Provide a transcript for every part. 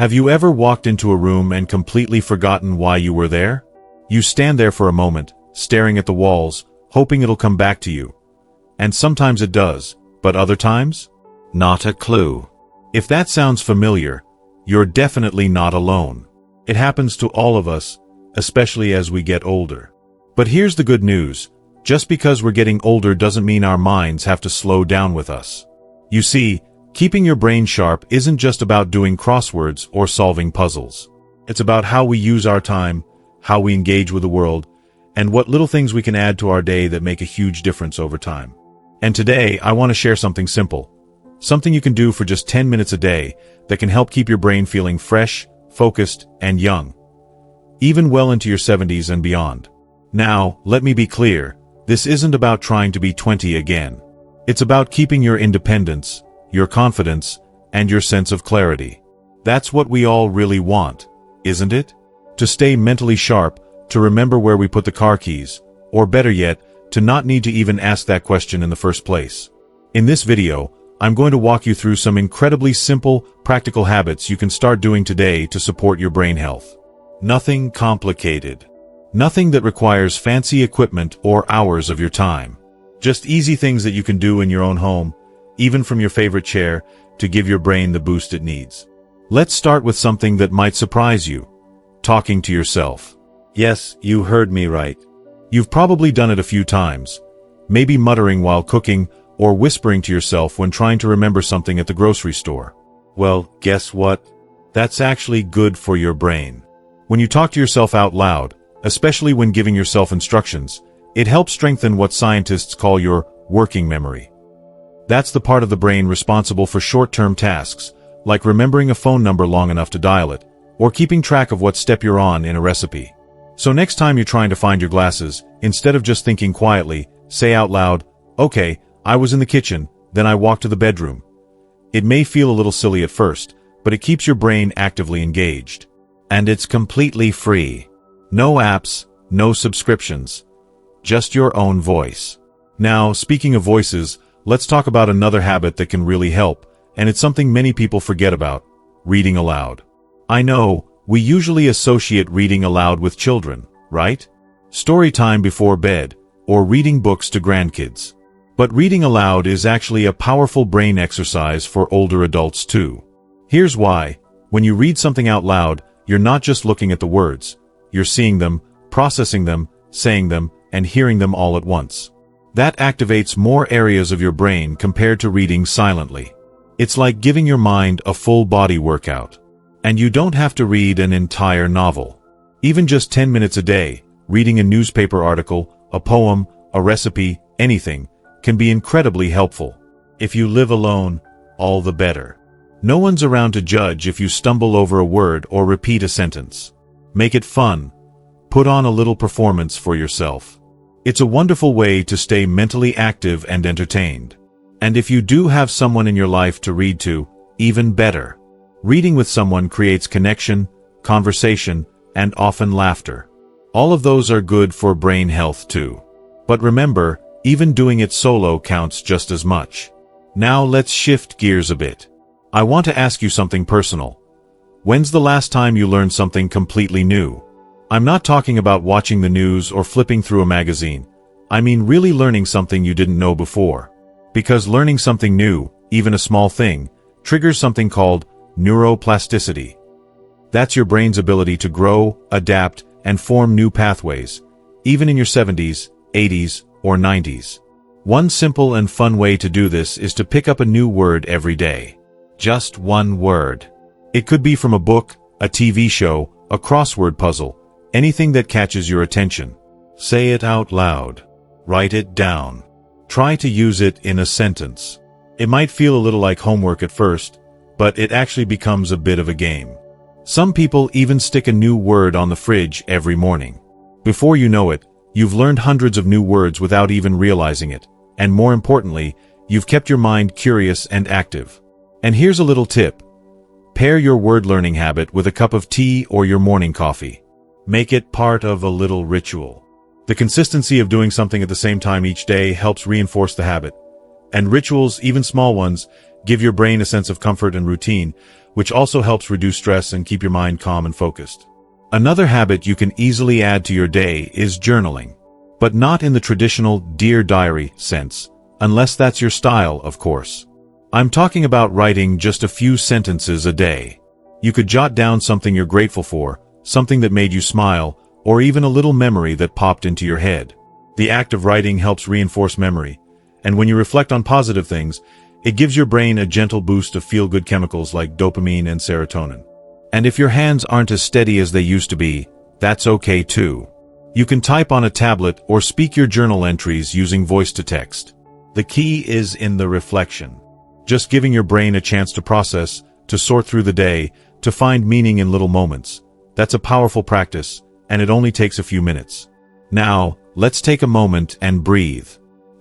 Have you ever walked into a room and completely forgotten why you were there? You stand there for a moment, staring at the walls, hoping it'll come back to you. And sometimes it does, but other times? Not a clue. If that sounds familiar, you're definitely not alone. It happens to all of us, especially as we get older. But here's the good news. Just because we're getting older doesn't mean our minds have to slow down with us. You see, keeping your brain sharp isn't just about doing crosswords or solving puzzles. It's about how we use our time, how we engage with the world, and what little things we can add to our day that make a huge difference over time. And today, I want to share something simple. Something you can do for just 10 minutes a day that can help keep your brain feeling fresh, focused, and young, even well into your 70s and beyond. Now, let me be clear, this isn't about trying to be 20 again. It's about keeping your independence, your confidence, and your sense of clarity. That's what we all really want, isn't it? To stay mentally sharp, to remember where we put the car keys, or better yet, to not need to even ask that question in the first place. In this video, I'm going to walk you through some incredibly simple, practical habits you can start doing today to support your brain health. Nothing complicated. Nothing that requires fancy equipment or hours of your time. Just easy things that you can do in your own home, even from your favorite chair, to give your brain the boost it needs. Let's start with something that might surprise you. Talking to yourself. Yes, you heard me right. You've probably done it a few times. Maybe muttering while cooking, or whispering to yourself when trying to remember something at the grocery store. Well, guess what? That's actually good for your brain. When you talk to yourself out loud, especially when giving yourself instructions, it helps strengthen what scientists call your working memory. That's the part of the brain responsible for short-term tasks, like remembering a phone number long enough to dial it, or keeping track of what step you're on in a recipe. So next time you're trying to find your glasses, instead of just thinking quietly, say out loud, "Okay, I was in the kitchen, then I walked to the bedroom." It may feel a little silly at first, but it keeps your brain actively engaged. And it's completely free. No apps, no subscriptions. Just your own voice. Now, speaking of voices, let's talk about another habit that can really help, and it's something many people forget about: reading aloud. I know, we usually associate reading aloud with children, right? Story time before bed, or reading books to grandkids. But reading aloud is actually a powerful brain exercise for older adults too. Here's why. When you read something out loud, you're not just looking at the words. You're seeing them, processing them, saying them, and hearing them all at once. That activates more areas of your brain compared to reading silently. It's like giving your mind a full body workout. And you don't have to read an entire novel. Even just 10 minutes a day, reading a newspaper article, a poem, a recipe, anything, can be incredibly helpful. If you live alone, all the better. No one's around to judge if you stumble over a word or repeat a sentence. Make it fun. Put on a little performance for yourself. It's a wonderful way to stay mentally active and entertained. And if you do have someone in your life to read to, even better. Reading with someone creates connection, conversation, and often laughter. All of those are good for brain health too. But remember, even doing it solo counts just as much. Now let's shift gears a bit. I want to ask you something personal. When's the last time you learned something completely new? I'm not talking about watching the news or flipping through a magazine. I mean really learning something you didn't know before. Because learning something new, even a small thing, triggers something called neuroplasticity. That's your brain's ability to grow, adapt, and form new pathways, even in your 70s, 80s, or 90s. One simple and fun way to do this is to pick up a new word every day. Just one word. It could be from a book, a TV show, a crossword puzzle, anything that catches your attention. Say it out loud. Write it down. Try to use it in a sentence. It might feel a little like homework at first, but it actually becomes a bit of a game. Some people even stick a new word on the fridge every morning. Before you know it, you've learned hundreds of new words without even realizing it, and more importantly, you've kept your mind curious and active. And here's a little tip. Pair your word learning habit with a cup of tea or your morning coffee. Make it part of a little ritual. The consistency of doing something at the same time each day helps reinforce the habit. And rituals, even small ones, give your brain a sense of comfort and routine, which also helps reduce stress and keep your mind calm and focused. Another habit you can easily add to your day is journaling. But not in the traditional Dear Diary sense, unless that's your style, of course. I'm talking about writing just a few sentences a day. You could jot down something you're grateful for, something that made you smile, or even a little memory that popped into your head. The act of writing helps reinforce memory, and when you reflect on positive things, it gives your brain a gentle boost of feel-good chemicals like dopamine and serotonin. And if your hands aren't as steady as they used to be, that's okay too. You can type on a tablet or speak your journal entries using voice-to-text. The key is in the reflection. Just giving your brain a chance to process, to sort through the day, to find meaning in little moments. That's a powerful practice, and it only takes a few minutes. Now, let's take a moment and breathe.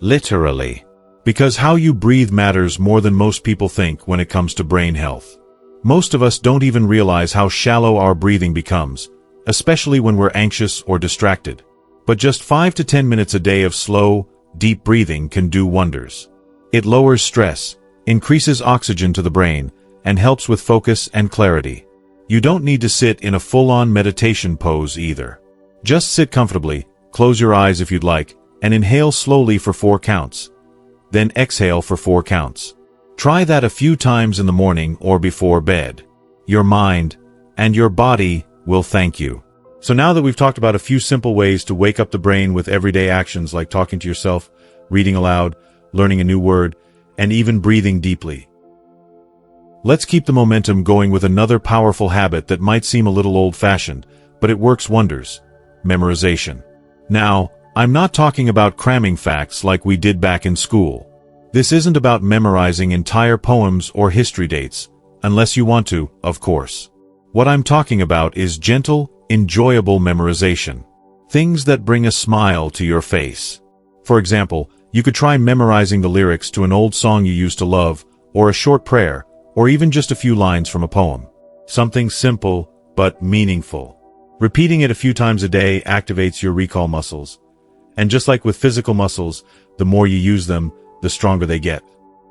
Literally. Because how you breathe matters more than most people think when it comes to brain health. Most of us don't even realize how shallow our breathing becomes, especially when we're anxious or distracted. But just 5 to 10 minutes a day of slow, deep breathing can do wonders. It lowers stress, increases oxygen to the brain, and helps with focus and clarity. You don't need to sit in a full-on meditation pose either. Just sit comfortably, close your eyes if you'd like, and inhale slowly for 4 counts. Then exhale for 4 counts. Try that a few times in the morning or before bed. Your mind and your body will thank you. So now that we've talked about a few simple ways to wake up the brain with everyday actions like talking to yourself, reading aloud, learning a new word, and even breathing deeply, let's keep the momentum going with another powerful habit that might seem a little old-fashioned, but it works wonders: memorization. Now, I'm not talking about cramming facts like we did back in school. This isn't about memorizing entire poems or history dates, unless you want to, of course. What I'm talking about is gentle, enjoyable memorization. Things that bring a smile to your face. For example, you could try memorizing the lyrics to an old song you used to love, or a short prayer, or even just a few lines from a poem. Something simple, but meaningful. Repeating it a few times a day activates your recall muscles. And just like with physical muscles, the more you use them, the stronger they get.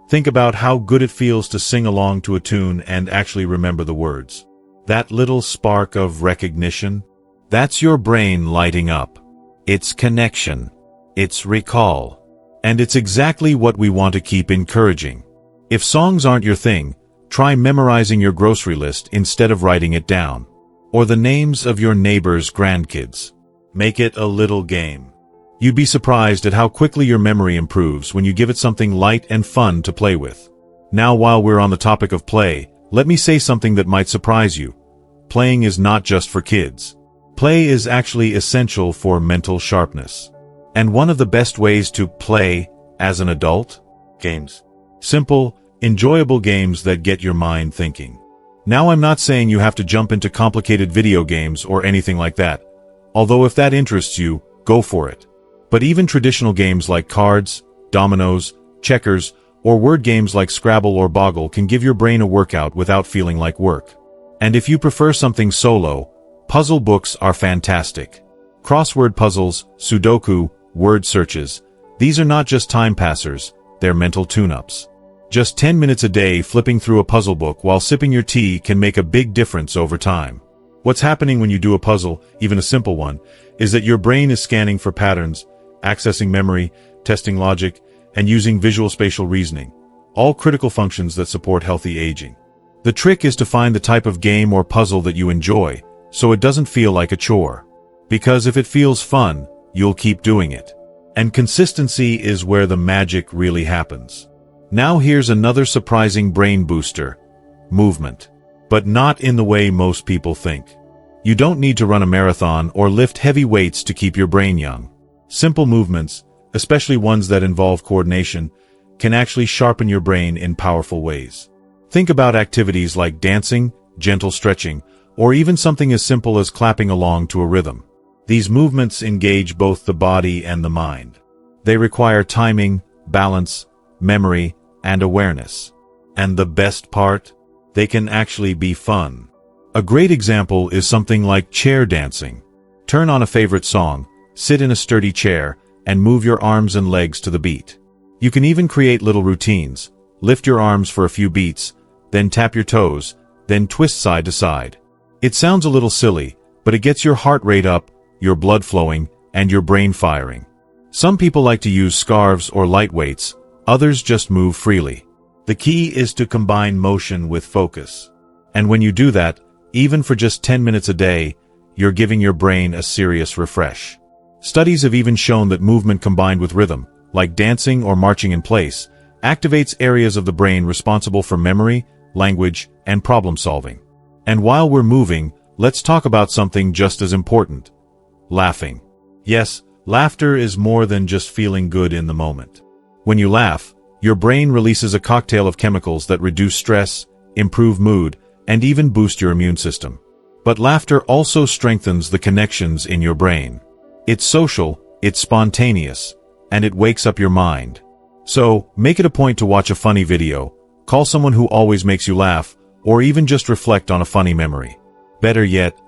Think about how good it feels to sing along to a tune and actually remember the words. That little spark of recognition, that's your brain lighting up. It's connection. It's recall. And it's exactly what we want to keep encouraging. If songs aren't your thing, try memorizing your grocery list instead of writing it down. Or the names of your neighbor's grandkids. Make it a little game. You'd be surprised at how quickly your memory improves when you give it something light and fun to play with. Now, while we're on the topic of play, let me say something that might surprise you. Playing is not just for kids. Play is actually essential for mental sharpness. And one of the best ways to play as an adult? Games. Simple, enjoyable games that get your mind thinking. Now, I'm not saying you have to jump into complicated video games or anything like that. Although if that interests you, go for it. But even traditional games like cards, dominoes, checkers, or word games like Scrabble or Boggle can give your brain a workout without feeling like work. And if you prefer something solo, puzzle books are fantastic. Crossword puzzles, Sudoku, word searches, these are not just time passers, they're mental tune-ups. Just 10 minutes a day flipping through a puzzle book while sipping your tea can make a big difference over time. What's happening when you do a puzzle, even a simple one, is that your brain is scanning for patterns, accessing memory, testing logic, and using visual spatial reasoning, all critical functions that support healthy aging. The trick is to find the type of game or puzzle that you enjoy, so it doesn't feel like a chore. Because if it feels fun, you'll keep doing it. And consistency is where the magic really happens. Now here's another surprising brain booster: movement. But not in the way most people think. You don't need to run a marathon or lift heavy weights to keep your brain young. Simple movements, especially ones that involve coordination, can actually sharpen your brain in powerful ways. Think about activities like dancing, gentle stretching, or even something as simple as clapping along to a rhythm. These movements engage both the body and the mind. They require timing, balance, memory, and awareness. And the best part? They can actually be fun. A great example is something like chair dancing. Turn on a favorite song, sit in a sturdy chair, and move your arms and legs to the beat. You can even create little routines. Lift your arms for a few beats, then tap your toes, then twist side to side. It sounds a little silly, but it gets your heart rate up, your blood flowing, and your brain firing. Some people like to use scarves or light weights, others just move freely. The key is to combine motion with focus. And when you do that, even for just 10 minutes a day, you're giving your brain a serious refresh. Studies have even shown that movement combined with rhythm, like dancing or marching in place, activates areas of the brain responsible for memory, language, and problem solving. And while we're moving, let's talk about something just as important: laughing. Yes, laughter is more than just feeling good in the moment. When you laugh, your brain releases a cocktail of chemicals that reduce stress, improve mood, and even boost your immune system. But laughter also strengthens the connections in your brain. It's social, it's spontaneous, and it wakes up your mind. So, make it a point to watch a funny video, call someone who always makes you laugh, or even just reflect on a funny memory. Better yet,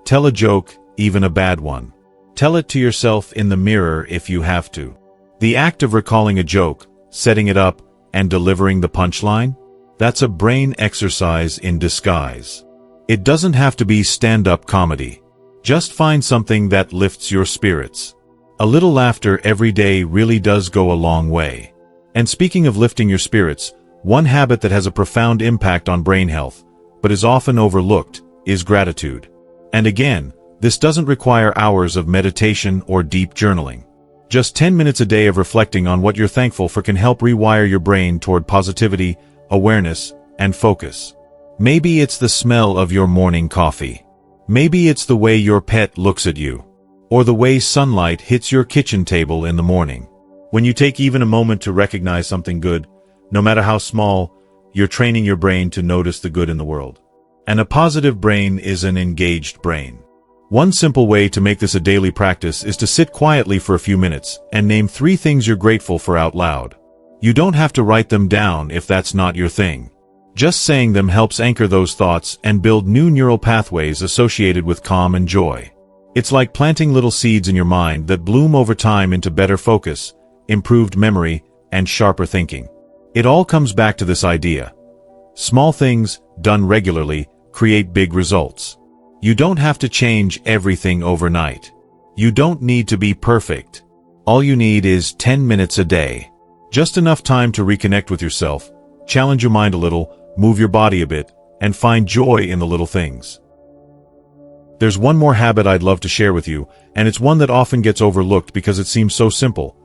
tell a joke, even a bad one. Tell it to yourself in the mirror if you have to. The act of recalling a joke, setting it up, and delivering the punchline? That's a brain exercise in disguise. It doesn't have to be stand-up comedy. Just find something that lifts your spirits. A little laughter every day really does go a long way. And speaking of lifting your spirits, one habit that has a profound impact on brain health, but is often overlooked, is gratitude. And again, this doesn't require hours of meditation or deep journaling. Just 10 minutes a day of reflecting on what you're thankful for can help rewire your brain toward positivity, awareness, and focus. Maybe it's the smell of your morning coffee. Maybe it's the way your pet looks at you. Or the way sunlight hits your kitchen table in the morning. When you take even a moment to recognize something good, no matter how small, you're training your brain to notice the good in the world. And a positive brain is an engaged brain. One simple way to make this a daily practice is to sit quietly for a few minutes and name 3 things you're grateful for out loud. You don't have to write them down if that's not your thing. Just saying them helps anchor those thoughts and build new neural pathways associated with calm and joy. It's like planting little seeds in your mind that bloom over time into better focus, improved memory, and sharper thinking. It all comes back to this idea. Small things, done regularly, create big results. You don't have to change everything overnight. You don't need to be perfect. All you need is 10 minutes a day. Just enough time to reconnect with yourself, challenge your mind a little, move your body a bit, and find joy in the little things. There's one more habit I'd love to share with you, and it's one that often gets overlooked because it seems so simple.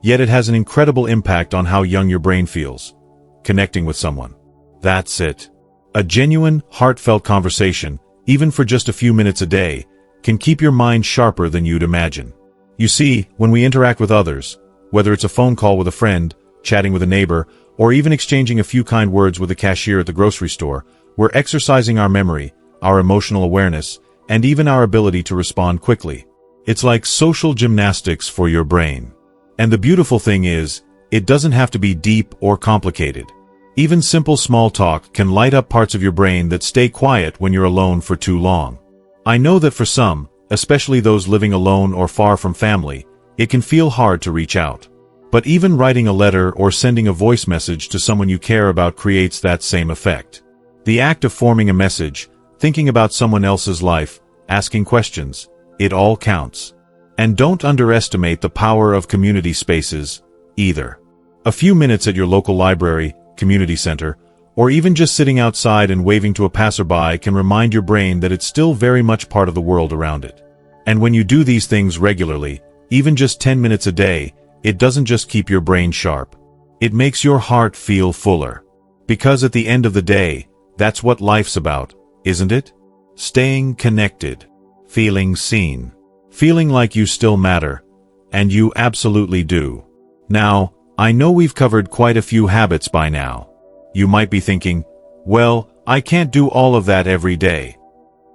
Yet it has an incredible impact on how young your brain feels. Connecting with someone. That's it. A genuine, heartfelt conversation, even for just a few minutes a day, can keep your mind sharper than you'd imagine. You see, when we interact with others, whether it's a phone call with a friend, chatting with a neighbor, or even exchanging a few kind words with the cashier at the grocery store, we're exercising our memory, our emotional awareness, and even our ability to respond quickly. It's like social gymnastics for your brain. And the beautiful thing is, it doesn't have to be deep or complicated. Even simple small talk can light up parts of your brain that stay quiet when you're alone for too long. I know that for some, especially those living alone or far from family, it can feel hard to reach out. But even writing a letter or sending a voice message to someone you care about creates that same effect. The act of forming a message, thinking about someone else's life, asking questions, it all counts. And don't underestimate the power of community spaces, either. A few minutes at your local library, community center, or even just sitting outside and waving to a passerby can remind your brain that it's still very much part of the world around it. And when you do these things regularly, even just 10 minutes a day, it doesn't just keep your brain sharp. It makes your heart feel fuller. Because at the end of the day, that's what life's about, isn't it? Staying connected, feeling seen, feeling like you still matter, and you absolutely do. Now, I know we've covered quite a few habits by now. You might be thinking, well, I can't do all of that every day.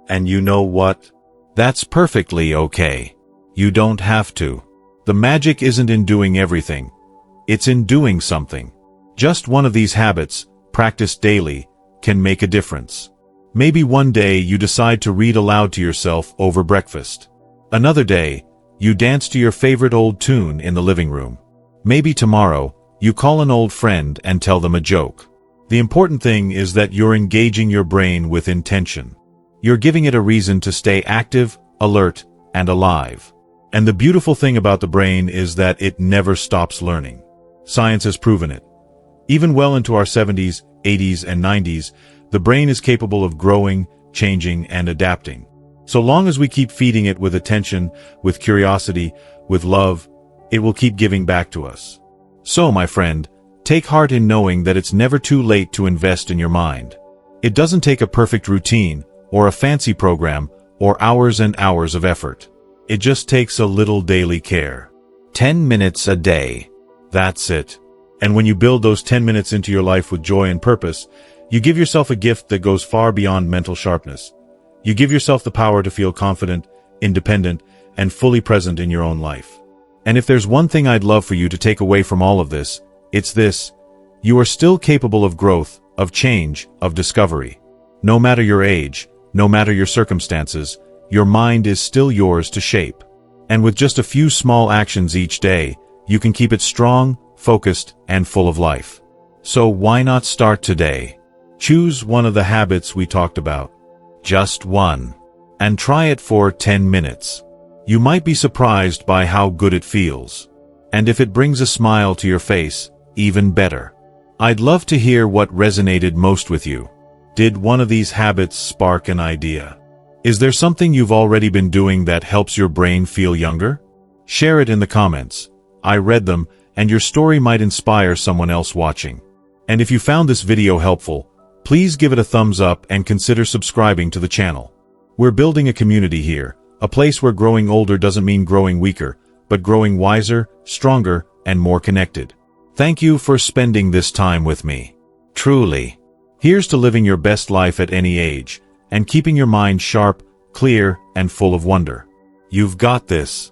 And you know what? That's perfectly okay. You don't have to. The magic isn't in doing everything. It's in doing something. Just one of these habits, practiced daily, can make a difference. Maybe one day you decide to read aloud to yourself over breakfast. Another day, you dance to your favorite old tune in the living room. Maybe tomorrow, you call an old friend and tell them a joke. The important thing is that you're engaging your brain with intention. You're giving it a reason to stay active, alert, and alive. And the beautiful thing about the brain is that it never stops learning. Science has proven it. Even well into our 70s, 80s, and 90s, the brain is capable of growing, changing, and adapting. So long as we keep feeding it with attention, with curiosity, with love, it will keep giving back to us. So, my friend, take heart in knowing that it's never too late to invest in your mind. It doesn't take a perfect routine, or a fancy program, or hours and hours of effort. It just takes a little daily care. 10 minutes a day. That's it. And when you build those 10 minutes into your life with joy and purpose, you give yourself a gift that goes far beyond mental sharpness. You give yourself the power to feel confident, independent, and fully present in your own life. And if there's one thing I'd love for you to take away from all of this, it's this: you are still capable of growth, of change, of discovery. No matter your age, no matter your circumstances, your mind is still yours to shape. And with just a few small actions each day, you can keep it strong, focused, and full of life. So why not start today? Choose one of the habits we talked about. Just one. And try it for 10 minutes. You might be surprised by how good it feels. And if it brings a smile to your face, even better. I'd love to hear what resonated most with you. Did one of these habits spark an idea? Is there something you've already been doing that helps your brain feel younger? Share it in the comments. I read them, and your story might inspire someone else watching. And if you found this video helpful, please give it a thumbs up and consider subscribing to the channel. We're building a community here, a place where growing older doesn't mean growing weaker, but growing wiser, stronger, and more connected. Thank you for spending this time with me. Truly. Here's to living your best life at any age, and keeping your mind sharp, clear, and full of wonder. You've got this.